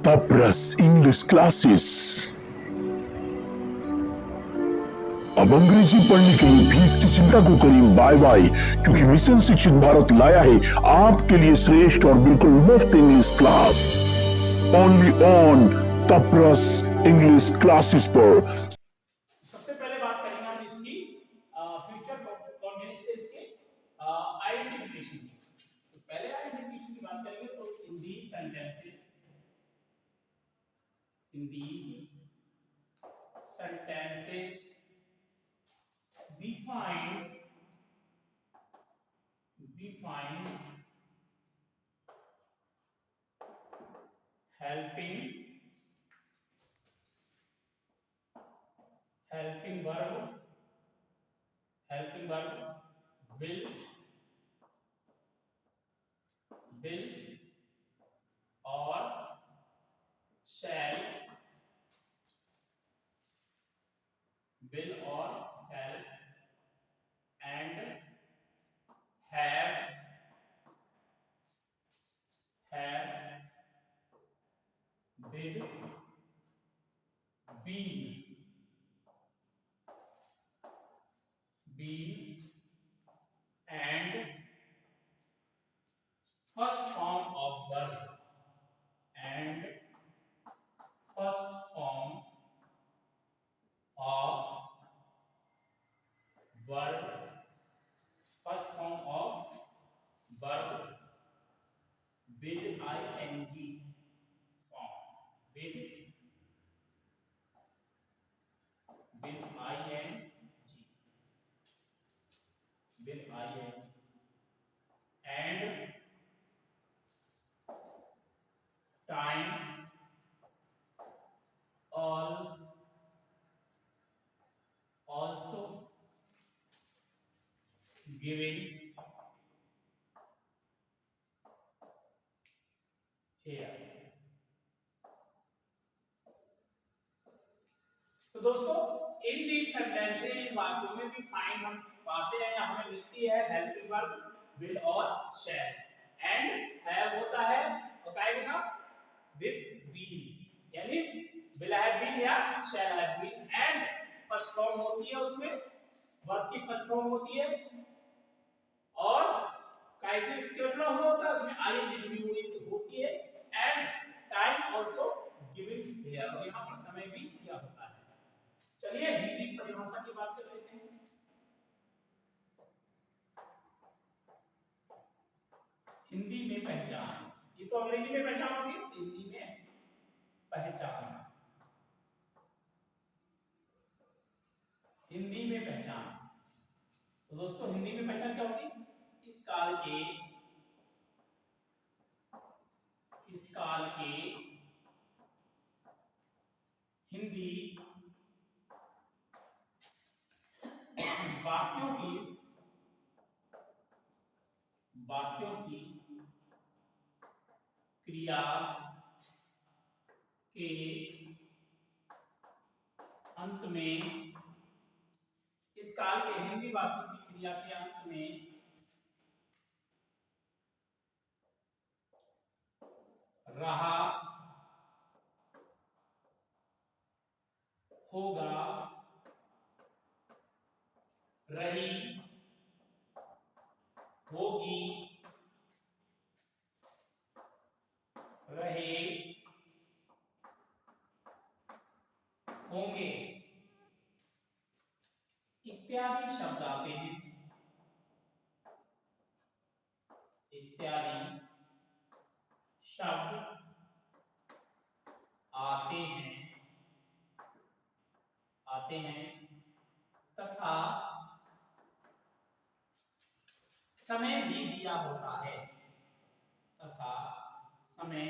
तपरस English classes. अब अंग्रेजी पढ़ने के लिए फीस की चिंता को करें बाय बाय, क्योंकि मिशन शिक्षित भारत लाया है आपके लिए श्रेष्ठ और बिल्कुल मुफ्त इंग्लिश क्लास ओनली ऑन तपरस इंग्लिश क्लासेस पर। सबसे पहले बात करेंगे हम इसकी फ्यूचर कॉन्टिन्यूअस टेंस के आइडेंटिफिकेशन की। तो पहले आइडेंटिफिकेशन की बात करेंगे तो in these sentences we find helping verb will or shall and have did been and first form of verb and first form of verb with ing form with ing and time also given here। तो दोस्तों इन these sentences इन वाक्यों में भी find हम पाते हैं, हमें मिलती है हेल्पिंग वर्ब विल और शैल एंड हैव होता है और काय के साथ विद बीन, यानी विल हैव बीन या shall have been and first form होती है, उसमें वर्ब की फर्स्ट फॉर्म होती है और काय से जुड़ा हुआ होता है, उसमें आईएनजी जुड़ी हुई होती है and time also given here, और यहां पर समय भी दिया होता है। चलिए हिंदी परिभाषा की बात कर लेते हैं। हिंदी में पहचान, ये तो अंग्रेजी में पहचान होगी, हिंदी में पहचान। हिंदी में पहचान, तो दोस्तों हिंदी में पहचान क्या होती है? इस काल के हिंदी वाक्यों की क्रिया के अंत में, इस काल के हिंदी वाक्यों की क्रिया के अंत में रहा, होगा, रही, होगी, रहे, होंगे इत्यादि शब्द आते हैं, इत्यादि शब्द आते हैं तथा समय भी दिया होता है, तथा समय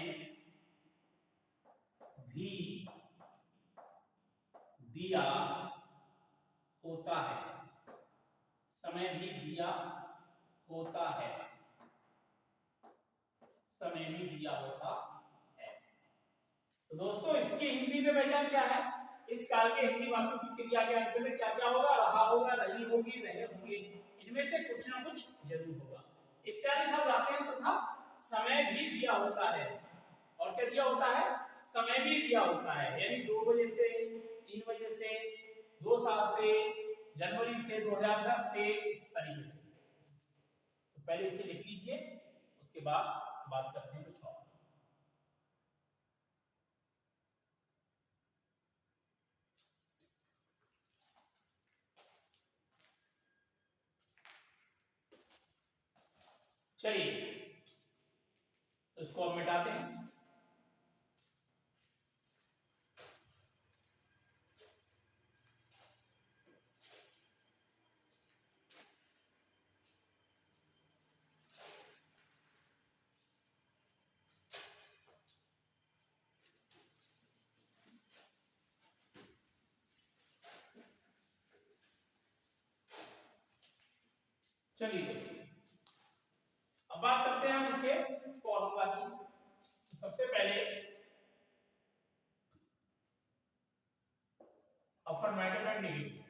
भी दिया होता है, समय भी दिया होता है, समय भी दिया होता है। तो दोस्तों इसकी हिंदी में पहचान क्या है? इस काल के हिंदी वाक्यों की क्रिया के अंत में क्या क्या होगा? रहा होगा, रही होगी, रहे होंगे, इनमें से कुछ ना कुछ जरूर होगा। इत्यादि शब्द आते हैं तथा समय भी दिया होता है, और क्या दिया होता है? समय भी दिया होता है, यानी 2 बजे से 3 बजे से 2 साल से जनवरी से 2010 से इस तरीके से। तो पहले इसे लिख लीजिए, उसके बाद बात करते हैं कुछ और। चलिए तो इसको अब मिटाते हैं। चलिए अब बात करते हैं हम इसके फॉर्मूला की। तो सबसे पहले affirmative and negative,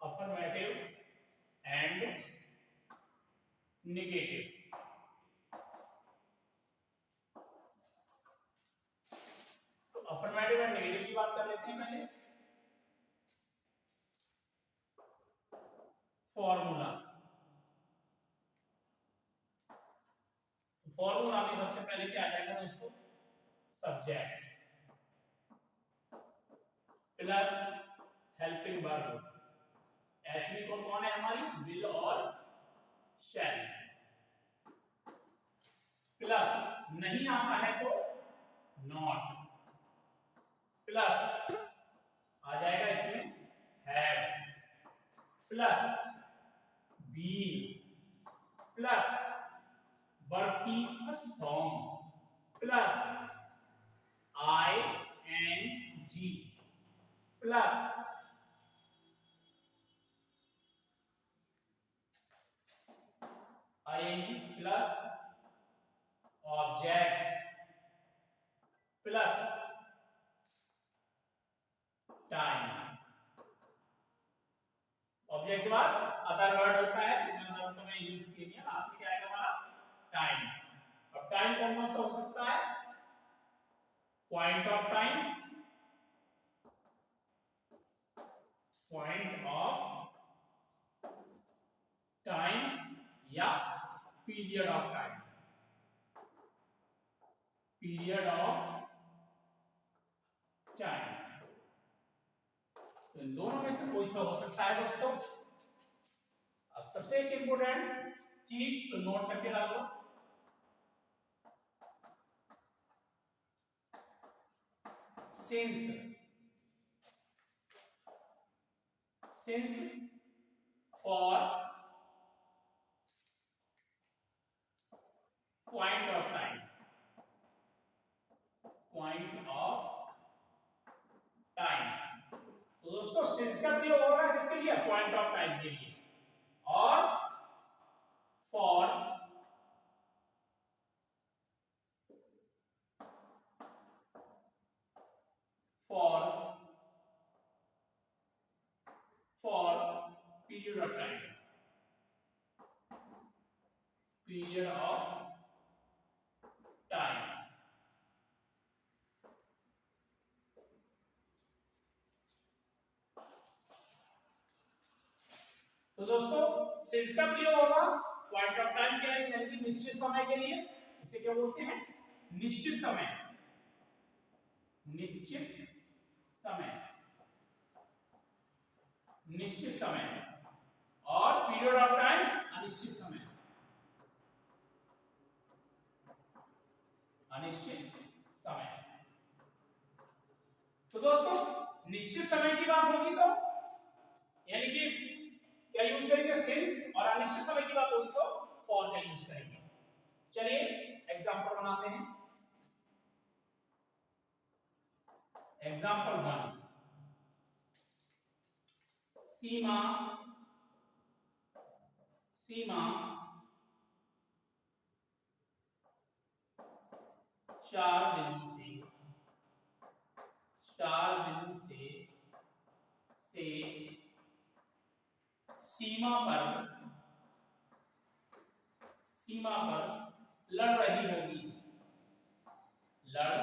affirmative and negative. तो अफर्मेटिव एंड नेगेटिव की बात कर लेते हैं पहले। फॉर्मूला, फॉर्मूला में सबसे पहले क्या आ जाएगा दोस्तों, subject plus helping verb. HV कौन कौन है हमारी, विल और शैल, प्लस नहीं आता है तो नॉट, प्लस आ जाएगा इसमें have, plus been, plus verb की first form, plus I N G, plus ING, plus object, plus time. Object के बाद अदर वर्ड होता है, अदर वर्ड तो मैं यूज किया नहीं, लास्ट में क्या आएगा हमारा, टाइम। अब टाइम कौन कौन सा हो सकता है, point of time, point of time या period of time, period of time. तो इन दोनों में से कोई सा हो सकता है दोस्तों। अब सबसे एक इंपोर्टेंट चीज तो नोट करके डालो, since, since for point of time, point of time. तो दोस्तों सिंस का प्रयोग होगा किसके लिए, पॉइंट ऑफ टाइम के लिए, और for period of time, period of time. तो दोस्तों सिंस का प्रयोग होगा पॉइंट ऑफ टाइम के लिए, यानी कि निश्चित समय के लिए। इसे क्या बोलते हैं, निश्चित समय, निश्चित समय, निश्चित समय, और पीरियड ऑफ टाइम अनिश्चित समय, अनिश्चित समय। तो दोस्तों निश्चित समय की बात होगी तो यानी कि क्या यूज करेंगे, सिंस, और अनिश्चित समय की बात होगी तो फॉर का यूज करेंगे। चलिए एग्जांपल बनाते हैं। एग्जांपल 1, सीमा, सीमा 4 दिनों से, 4 दिनों से सीमा पर, सीमा पर लड़ रही होगी, लड़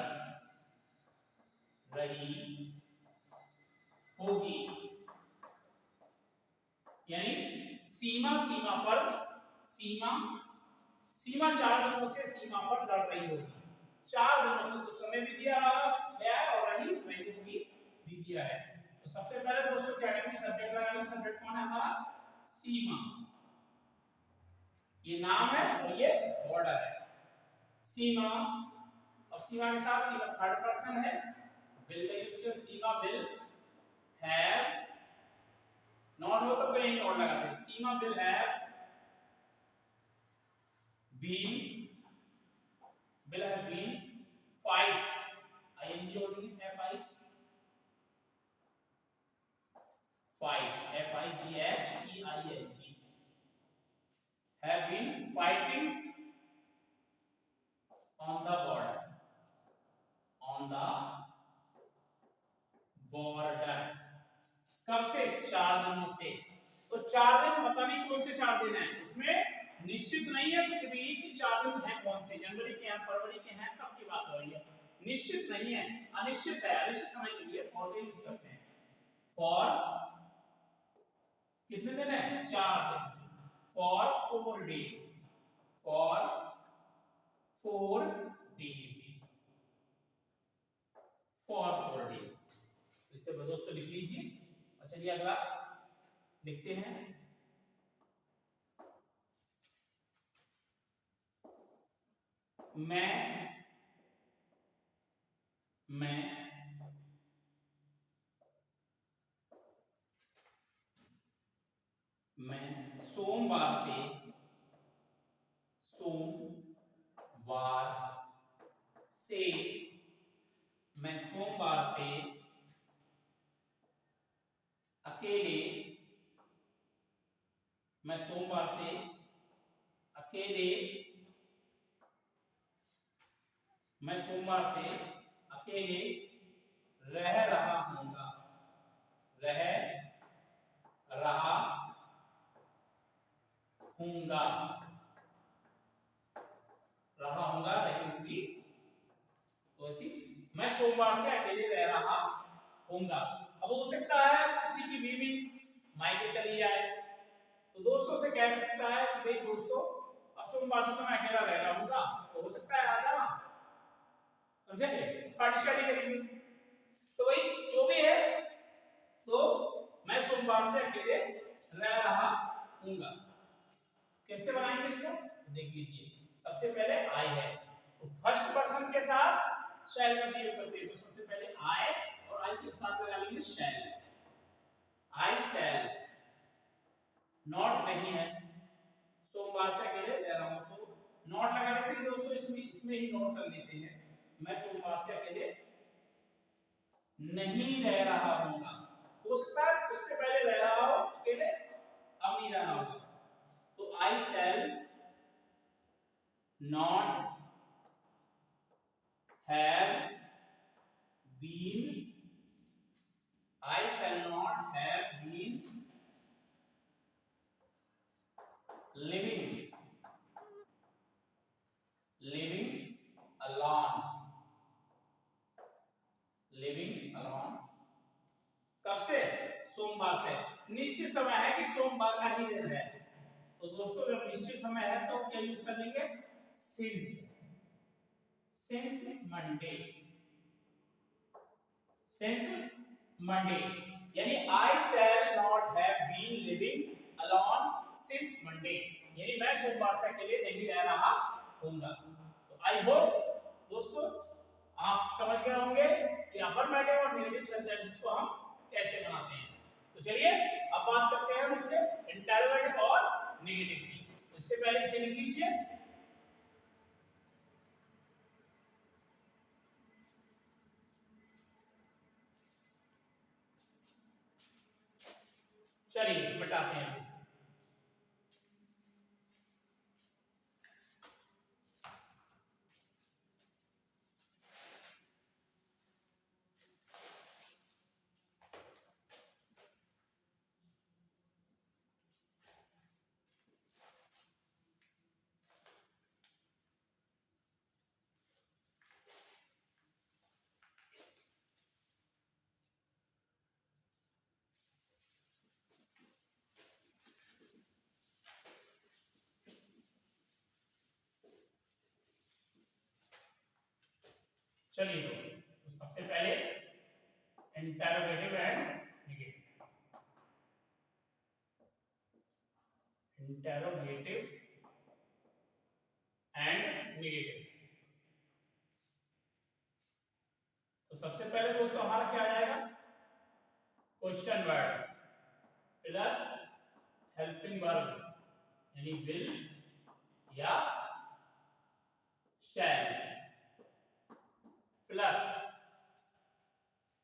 रही होगी, यानी सीमा, सीमा पर, सीमा, सीमा 4 दिनों से सीमा पर लड़ रही होगी। 4 दिनों को तो समय भी दिया गया है और रही होगी भी दिया है। तो सबसे पहले दोस्तों कैटेगरी सब्जेक्ट लगाएंगे। सब्जेक्ट कौन है हमारा? सीमा, ये नाम है और ये बॉर्डर है। सीमा, अब सीमा के साथ सीमा थर्ड पर्सन है, विल का यूज किया। सीमा विल हैव, नॉट हो तो कहीं नॉट लगाते हैं। Seema will have been, will have been fight, ING हो जाएगी, F I fight, F I G H E I N G, have been fighting on the border, on the border, कब से? 4 दिनों से। तो 4 दिन पता नहीं कौन से 4 दिन है, इसमें निश्चित नहीं है कुछ भी कि 4 दिन है कौन से, जनवरी के हैं, फरवरी के हैं, कब की बात हो रही है, निश्चित नहीं है, अनिश्चित है। अनिश्चित समय के लिए फॉर का यूज करते हैं। फॉर कितने दिन है? 4 दिन से। For 4 days, for 4 days, for 4 days. इसे दोस्तों लिख लीजिए। और चलिए अगला लिखते हैं। मैं सोमवार से, मैं सोमवार से अकेले, मैं सोमवार से अकेले, मैं सोमवार से अकेले रह रहा हूँगा, रह रहा हूँगा, रहा हूँगा, रही होंगी, तो मैं सोमवार से अकेले रह रहा हूँगा। अब हो सकता है किसी की बीवी मायके चली जाए, तो दोस्तों से कह सकता है कि भाई दोस्तों अब सोमवार से तो मैं अकेला रह रहा हूँगा, तो हो सकता है आ जाना, समझे? पार्टी शार्टी करेंगे। तो भाई जो भी है, तो मैं सोमवार से अकेले रह रहा हूँगा। कैसे बनाएंगे इसको? देख लीजिए। सबसे पहले आई है, तो फर्स्ट पर्सन के साथ शैल का प्रयोग करते हैं। तो सबसे पहले आई और आई के साथ लगा लेंगे शैल। आई शैल, नॉट नहीं है, सोमवार से अकेले रह रहा हूं, तो नॉट लगा लेते हैं दोस्तों, इसमें ही नोट कर लेते हैं। मैं सोमवार से अकेले नहीं रह रहा हूँगा। हो सकता है उससे पहले रह रहा हो अकेले, अब नहीं रह रहा होगा। तो I shall not have been, I shall not have been living alone, कब से? सोमवार से। निश्चित समय है कि सोमवार का ही दिन है, तो दोस्तों जब निश्चित समय है तो क्या यूज कर लेंगे? सिंस मंडे, सिंस मंडे, यानी I shall not have been living alone since Monday, यानी मैं सोमवार से अकेले नहीं रह रहा हूँगा। तो आई होप दोस्तों आप समझ गए होंगे कि अफर्मेटिव और नेगेटिव सेंटेंसेस को हम कैसे बनाते हैं। तो चलिए अब बात करते हैं इसके इंटरोगेटिव और नेगेटिव की। इससे पहले इसे लिख लीजिए। चलिए बताते हैं इसे। चलिए तो सबसे पहले interrogative and negative, interrogative and negative. तो सबसे पहले दोस्तों हमारा क्या आ जाएगा, question word plus helping verb यानी विल या शैल प्लस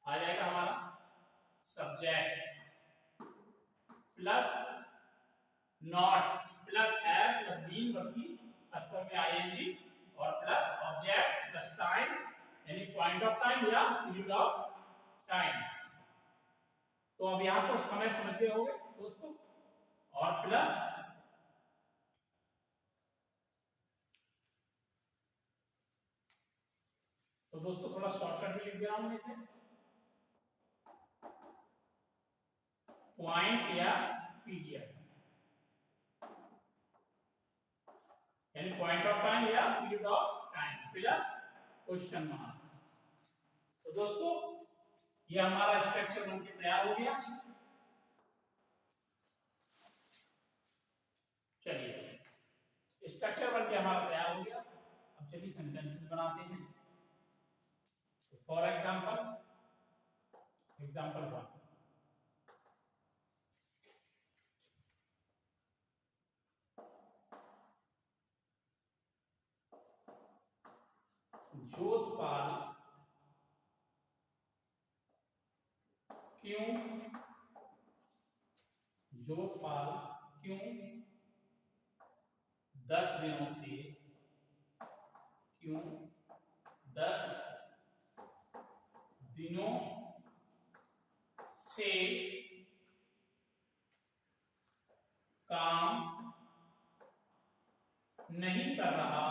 आ जाएगा हमारा subject plus not plus have plus been verb की फॉर्म में आईएनजी और प्लस ऑब्जेक्ट प्लस टाइम यानी पॉइंट ऑफ टाइम या पीरियड ऑफ टाइम। तो अब यहां तो समय समझ गए होंगे दोस्तों, और प्लस तो दोस्तों थोड़ा शॉर्टकट में लिख दे रहा हूं इसे, पॉइंट या पीरियड यानी पॉइंट ऑफ टाइम या period of time plus question mark. तो दोस्तों ये हमारा स्ट्रक्चर बनके तैयार हो गया। चलिए स्ट्रक्चर बनके हमारा तैयार हो गया। अब चलिए सेंटेंसेस बनाते हैं। फॉर एग्जांपल एग्जांपल 1, जोधपाल क्यों 10 दिनों से 10 दिनों से काम नहीं कर रहा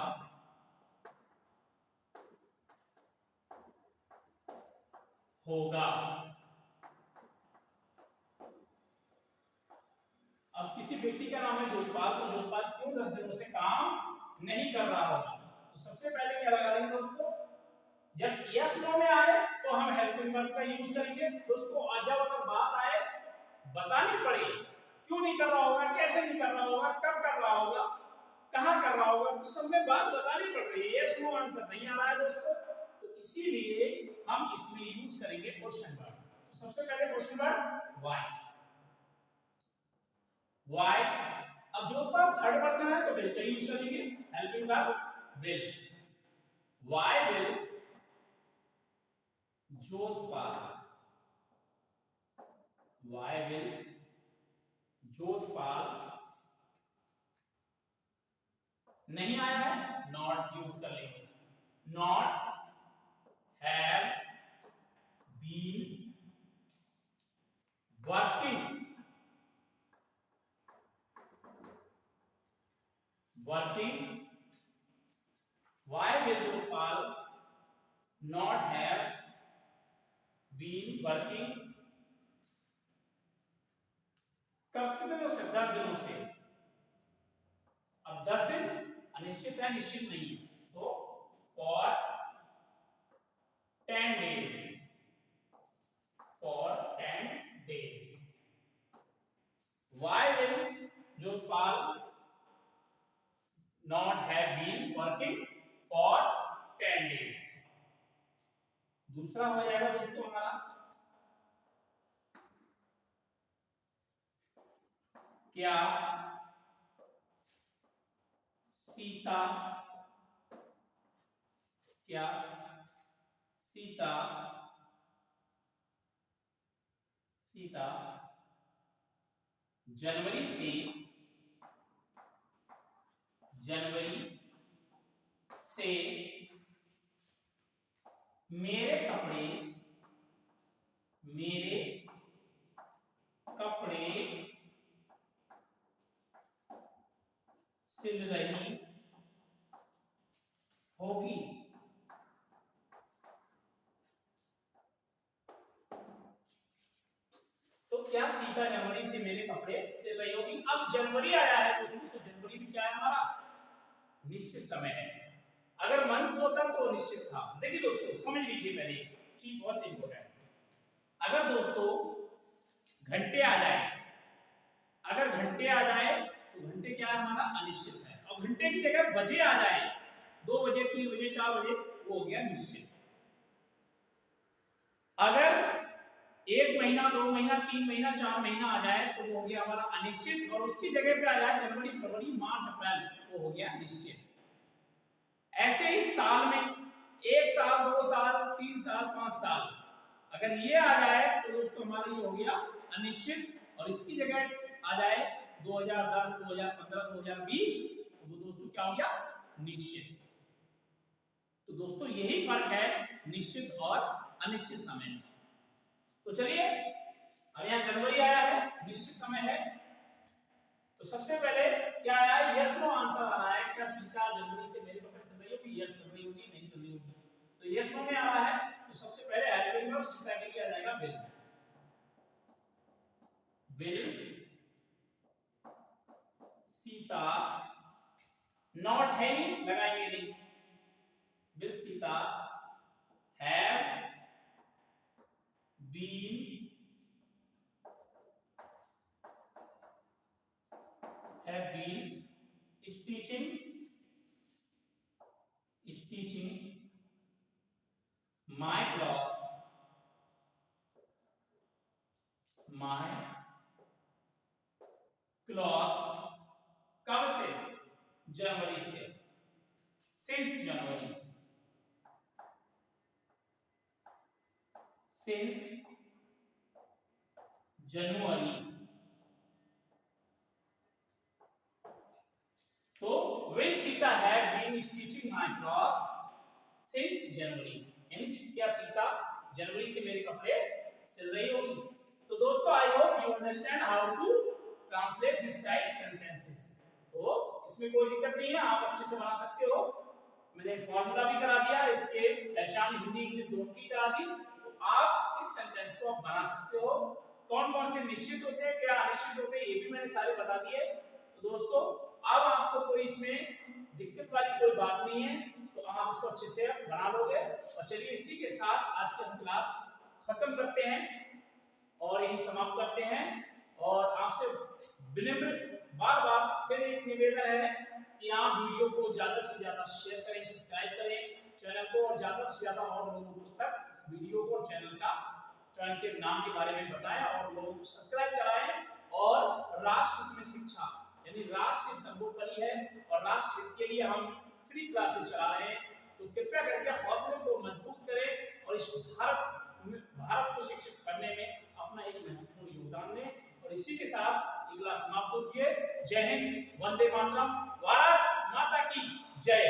होगा। अब किसी व्यक्ति का नाम है जोधपाल, तो जोधपाल क्यों 10 दिनों से काम नहीं कर रहा होगा। तो सबसे पहले क्या लगा देंगे दोस्तों, जब यस नो में आए तो हम हेल्पिंग वर्ब का यूज करेंगे दोस्तों, और जब अगर बात आए बतानी पड़े क्यों नहीं कर रहा होगा, कैसे नहीं कर रहा होगा, कब कर रहा होगा, कहां कर रहा होगा, तो सब में बात बतानी पड़ रही है, यस नो आंसर नहीं आ रहा है दोस्तों, तो इसीलिए हम इसमें यूज करेंगे क्वेश्चन वर्ड। तो सबसे पहले क्वेश्चन वर्ड व्हाई। व्हाई, अब जोधपाल थर्ड पर्सन है तो विल का यूज करेंगे, helping verb will. Why will Jodhpal, why will Jodhpal नहीं आया है, नॉट यूज कर लेंगे, not have been working why will Gopal not have been working, कब कितने दिनों से, 10 दिनों से। अब 10 दिन अनिश्चित है, निश्चित नहीं है, तो for 10 days, for 10 days। why will Gopal not have been working for 10 days। दूसरा हो जाएगा दोस्तों हमारा क्या सीता जनवरी से मेरे कपड़े सिल रही होगी। तो क्या सीता जनवरी से मेरे कपड़े सिल रही होगी। अब जनवरी आया है तो जनवरी भी क्या है हमारा निश्चित समय है। अगर मंथ होता तो अनिश्चित था। देखिए दोस्तों समझ लीजिए पहले चीज बहुत इंपॉर्टेंट। अगर दोस्तों घंटे आ जाए, अगर घंटे आ जाए तो घंटे क्या है हमारा अनिश्चित है, और घंटे की जगह बजे आ जाए 2 बजे 3 बजे 4 बजे वो हो गया निश्चित। अगर 1 महीना 2 महीना 3 महीना 4 महीना आ जाए तो वो हो गया हमारा अनिश्चित, और उसकी जगह पे आ जाए जनवरी फरवरी मार्च अप्रैल वो हो गया निश्चित। ऐसे ही साल में 1 साल 2 साल 3 साल 5 साल अगर ये आ जाए तो दोस्तों हमारा ये हो गया अनिश्चित, और इसकी जगह आ जाए 2010 2015 2020 तो वो दोस्तों क्या हो गया निश्चित। तो दोस्तों यही फर्क है निश्चित और अनिश्चित समय में। तो चलिए अब यहाँ जनवरी आया है, निश्चित समय है, तो सबसे पहले क्या आया है, यस नो आंसर आ रहा है। क्या सीता जनवरी से मेरे कपड़े सिल रही होगी? यस सिल रही होगी, नहीं सिल रही होगी, तो यस नो में आ रहा है। तो सबसे पहले हेल्पिंग वर्ब सीता के लिए आ जाएगा विल। विल सीता, नॉट है नहीं, लगाएंगे नहीं, will Sita have been stitching my cloth कब से? जनवरी से, since जनवरी, since जनवरी। तो will Sita have been stitching my clothes since जनवरी, यानी क्या सीता जनवरी से मेरे कपड़े सिल रही होगी। तो दोस्तों I hope you understand how to translate this type sentences. तो इसमें कोई दिक्कत नहीं है, आप अच्छे से बना सकते हो। मैंने फॉर्मूला भी करा दिया, इसके पहचान हिंदी इंग्लिश दोनों की करा दी। तो आप इस सेंटेंस को आप बना सकते हो। कौन कौन से निश्चित होते हैं, क्या अनिश्चित होते हैं, ये भी मैंने सारे बता दिए। तो दोस्तों अब आपको कोई इसमें दिक्कत वाली कोई बात नहीं है, तो आप इसको अच्छे से बना लोगे। और चलिए इसी के साथ आज की हम क्लास खत्म करते हैं और यही समाप्त करते हैं। और आपसे विनम्र बार बार फिर एक निवेदन है कि आप वीडियो को ज्यादा से ज्यादा शेयर करें, सब्सक्राइब करें चैनल को, और ज्यादा से ज्यादा और लोगों तक इस वीडियो को और चैनल के नाम के बारे में बताएं और लोगों को सब्सक्राइब कराएं। और राष्ट्र हित में शिक्षा यानी राष्ट्र की सर्वोपरि है, और राष्ट्र हित के लिए हम फ्री क्लासेस चला रहे हैं। तो कृपया करके हौसले को मजबूत करें और इस भारत को शिक्षित करने में अपना एक महत्वपूर्ण योगदान दें। और इसी के साथ ये क्लास समाप्त होती है। जय हिंद, वंदे मातरम, भारत माता की जय।